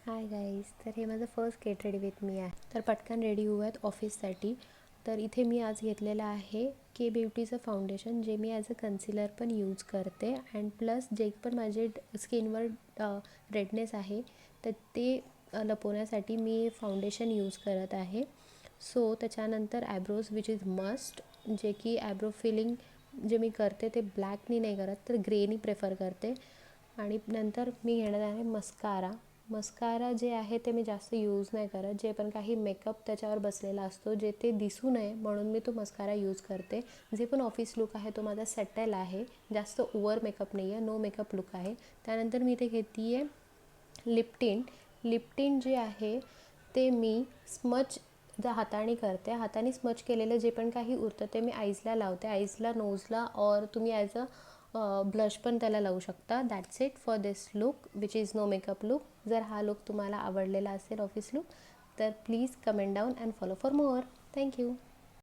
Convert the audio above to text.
Hi guys, तर हे माझं first get ready with me आहे. तर पटकन रेडी होऊयात ऑफिससाठी. तर इथे मी आज घेतलेलं आहे के ब्युटीचं फाउंडेशन, जे मी ॲज अ कन्सिलर पण यूज करते. अँड प्लस जे पण माझे स्किनवर रेडनेस आहे तर ते लपवण्यासाठी मी फाउंडेशन यूज करत आहे. सो त्याच्यानंतर ॲब्रोज विच इज मस्ट, जे की ॲब्रो फिलिंग जे मी करते ते ब्लॅकनी नाही करत तर ग्रेनी प्रेफर करते. आणि नंतर मी घेणार आहे मस्कारा जे आहे ते मी जास्त यूज नाही करत. जे पण काही मेकअप त्याच्यावर बसलेला असतो, जे ते दिसू नये म्हणून मी तो मस्कारा यूज करते. जे पण ऑफिस लुक आहे तो माझा सेटल आहे, जास्त ओव्हर मेकअप नाही आहे, नो मेकअप लुक आहे. त्यानंतर मी इथे घेते आहे लिप टिंट जे आहे ते मी स्मच हाताने करते. हाताने स्मच केलेलं जे पण काही उरतं ते मी आईजला लावते, आईजला, नोजला, और तुम्ही ॲज अ ब्लश पण त्याला लावू शकता. That's it for this look which is no makeup look. जर हा लुक तुम्हाला आवडलेला असेल ऑफिस लुक तर please comment down and follow for more. Thank you.